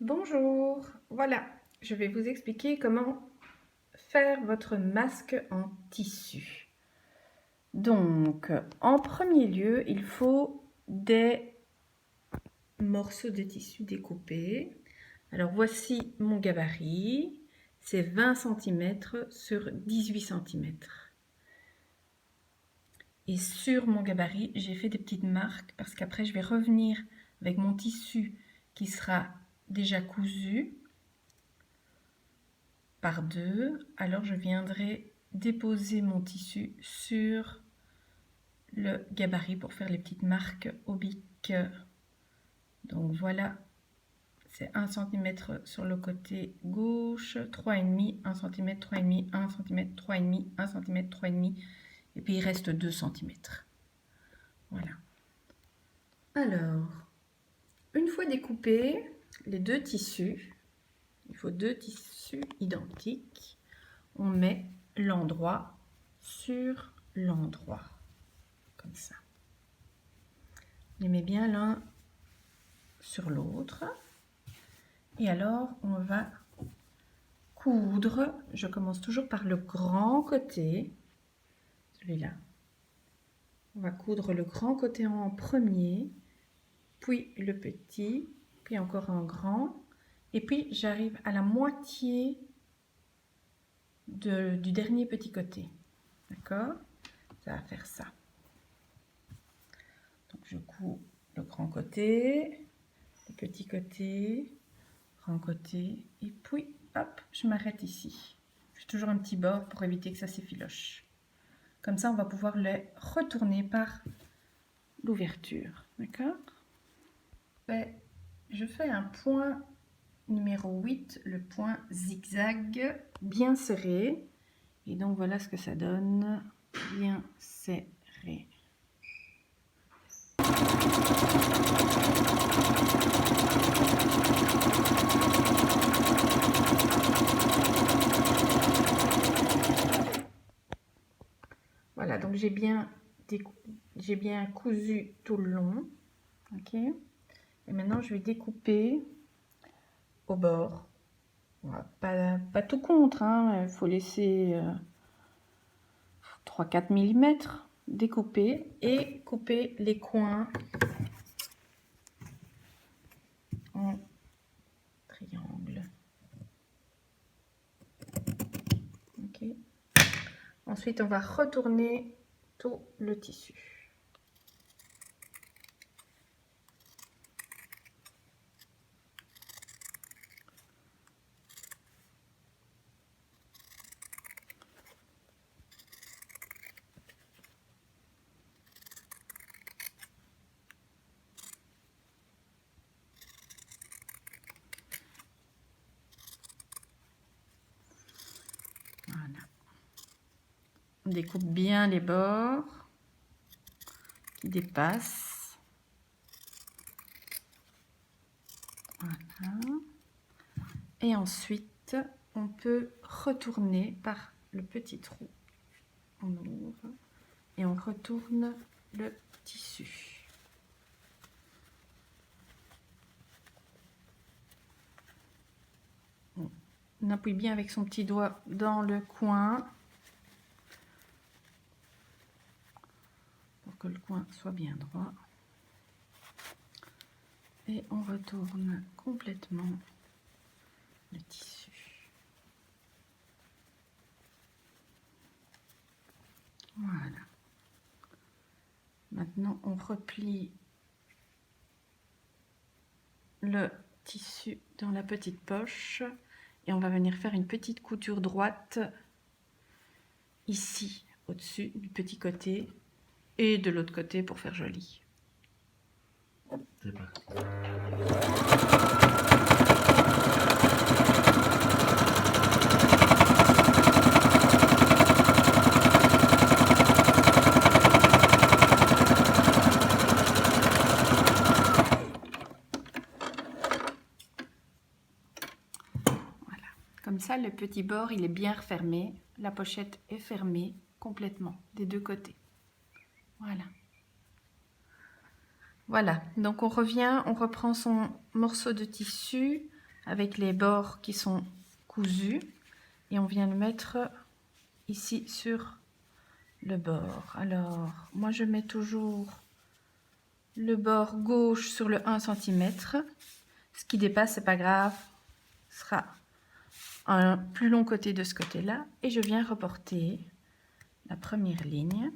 Bonjour, voilà, je vais vous expliquer comment faire votre masque en tissu. Donc, en premier lieu, il faut des morceaux de tissu découpés. Alors, voici mon gabarit, c'est 20 cm sur 18 cm. Et sur mon gabarit, j'ai fait des petites marques parce qu'après, je vais revenir avec mon tissu qui sera déjà cousu par deux. Alors, je viendrai déposer mon tissu sur le gabarit pour faire les petites marques au bic. Donc voilà, c'est 1 cm sur le côté gauche, 3,5, 1 cm, 3,5, 1 cm, 3,5, 1 cm, 3,5, et puis il reste 2 cm. Voilà. Alors, une fois découpés les deux tissus, il faut deux tissus identiques, on met l'endroit sur l'endroit, comme ça. On les met bien l'un sur l'autre. Et alors, on va coudre. Je commence toujours par le grand côté, celui-là. On va coudre le grand côté en premier, puis le petit, puis encore un grand. Et puis, j'arrive à la moitié du dernier petit côté. D'accord? Ça va faire ça. Donc, je couds le grand côté, le petit côté, grand côté, et puis, hop, je m'arrête ici. Je fais toujours un petit bord pour éviter que ça s'effiloche. Comme ça, on va pouvoir les retourner par l'ouverture. D'accord? Je fais un point numéro 8, le point zigzag, bien serré. Et donc, voilà ce que ça donne. Bien serré. Voilà, donc j'ai bien cousu tout le long. Ok. Et maintenant, je vais découper au bord. Pas tout contre, hein. Il faut laisser 3-4 mm découper et couper les coins en triangle. Ok. Ensuite, on va retourner tout le tissu. Voilà. On découpe bien les bords qui dépassent. Voilà. Et ensuite, on peut retourner par le petit trou. On ouvre et on retourne le tissu. On appuie bien avec son petit doigt dans le coin pour que le coin soit bien droit. Et on retourne complètement le tissu. Voilà. Maintenant, on replie le tissu dans la petite poche et on va venir faire une petite couture droite ici, au-dessus du petit côté et de l'autre côté pour faire joli. C'est parti. Comme ça, le petit bord, il est bien refermé. La pochette est fermée complètement des deux côtés. Voilà. Voilà, donc on revient, on reprend son morceau de tissu avec les bords qui sont cousus et on vient le mettre ici sur le bord. Alors moi je mets toujours le bord gauche sur le 1 cm. Ce qui dépasse, c'est pas grave, ce sera un plus long côté de ce côté là et je viens reporter la première ligne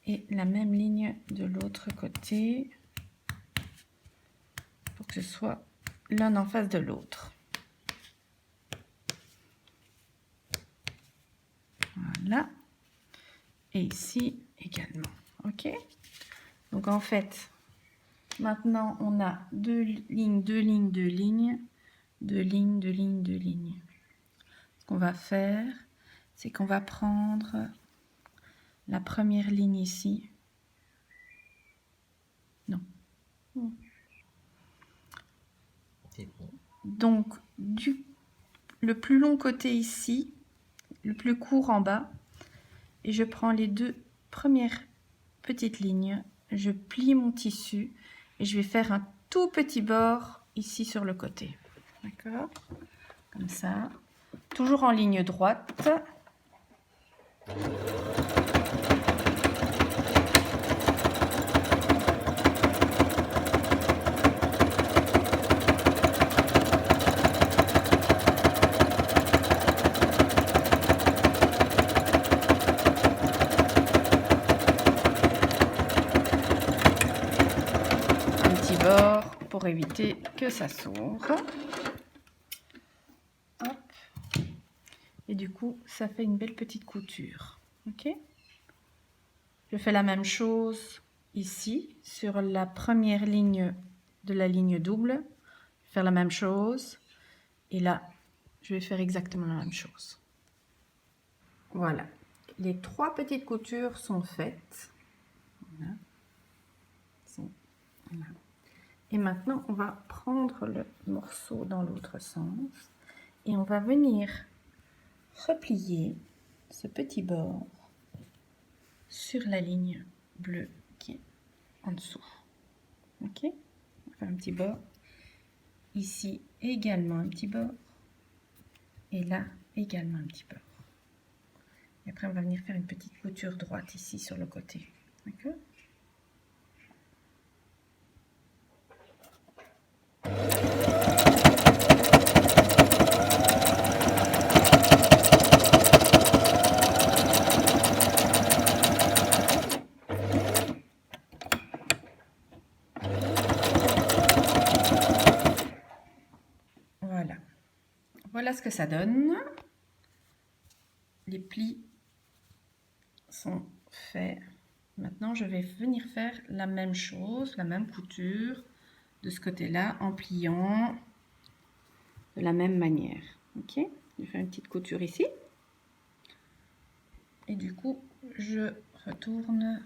et la même ligne de l'autre côté pour que ce soit l'un en face de l'autre. Voilà, et ici également. Ok, donc en fait maintenant on a deux lignes, deux lignes, deux lignes, deux lignes, deux lignes, deux lignes. Ce qu'on va faire, c'est qu'on va prendre la première ligne ici. Non. Donc le plus long côté ici, le plus court en bas, et je prends les deux premières petites lignes, je plie mon tissu et je vais faire un tout petit bord ici sur le côté. D'accord? Comme ça. Toujours en ligne droite. Pour éviter que ça s'ouvre. Hop. Et du coup, ça fait une belle petite couture. Ok. Je fais la même chose ici sur la première ligne de la ligne double. Je vais faire la même chose. Et là, je vais faire exactement la même chose. Voilà. Les trois petites coutures sont faites. Voilà. Voilà. Et maintenant, on va prendre le morceau dans l'autre sens et on va venir replier ce petit bord sur la ligne bleue qui est en dessous. Ok, on va faire un petit bord. Ici également un petit bord. Et là également un petit bord. Et après, on va venir faire une petite couture droite ici sur le côté. D'accord ? Voilà. Voilà ce que ça donne. Les plis sont faits. Maintenant, je vais venir faire la même chose, la même couture de ce côté-là en pliant de la même manière. Ok, je fais une petite couture ici. Et du coup, je retourne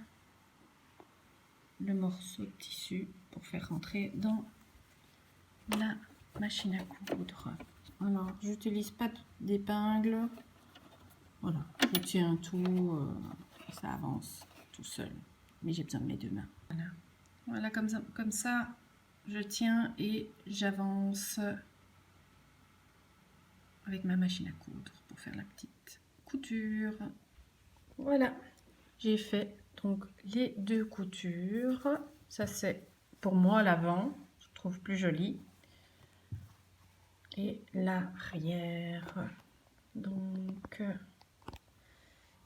le morceau de tissu pour faire rentrer dans la machine à coudre. Alors, j'utilise pas d'épingle. Voilà, je tiens tout, ça avance tout seul. Mais j'ai besoin de mes deux mains. Voilà, voilà comme ça, je tiens et j'avance avec ma machine à coudre pour faire la petite couture. Voilà, j'ai fait donc les deux coutures. Ça c'est pour moi l'avant, je trouve plus joli. Et l'arrière. Donc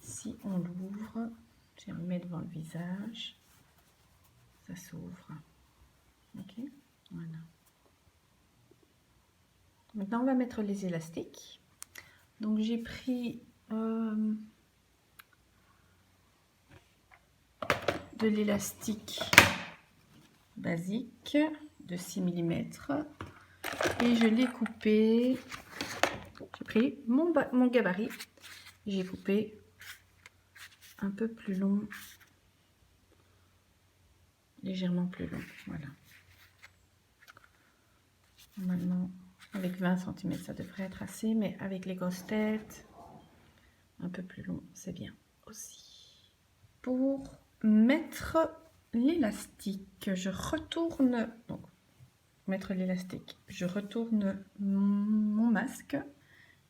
si on l'ouvre, je vais me mettre devant le visage, ça s'ouvre. Ok, voilà. Maintenant on va mettre les élastiques. Donc j'ai pris de l'élastique basique de 6 mm et je l'ai coupé. J'ai pris mon gabarit, j'ai coupé un peu plus long, légèrement plus long. Voilà. Maintenant, avec 20 cm, ça devrait être assez, mais avec les grosses têtes, un peu plus long, c'est bien aussi. Pour mettre l'élastique, je retourne, donc mettre l'élastique, je retourne mon masque,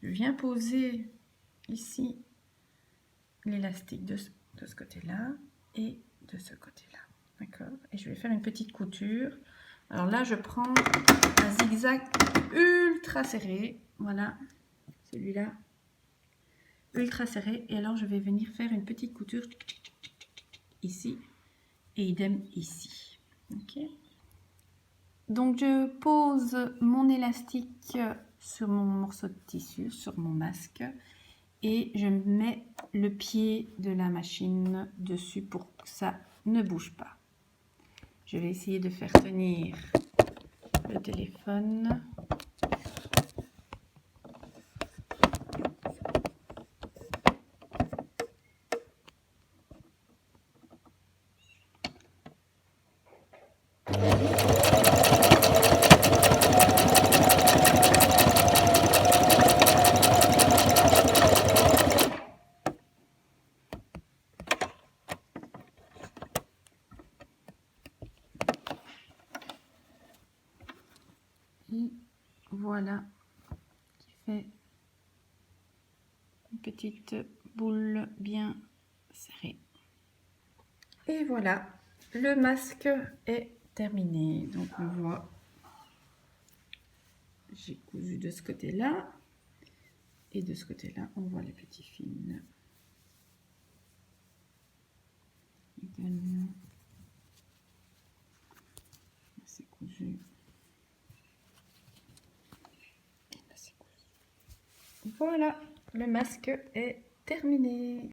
je viens poser ici l'élastique de ce côté-là et de ce côté-là, d'accord? Et je vais faire une petite couture. Alors là, je prends un zigzag ultra serré, voilà, celui-là, ultra serré. Et alors, je vais venir faire une petite couture ici et idem ici, ok? Donc, je pose mon élastique sur mon morceau de tissu, sur mon masque, et je mets le pied de la machine dessus pour que ça ne bouge pas. Je vais essayer de faire tenir le téléphone. Et voilà, qui fait une petite boule bien serrée. Et voilà, le masque est terminé. Donc on voit, j'ai cousu de ce côté-là et de ce côté-là, on voit les petits fils. Également, c'est cousu. Voilà, le masque est terminé.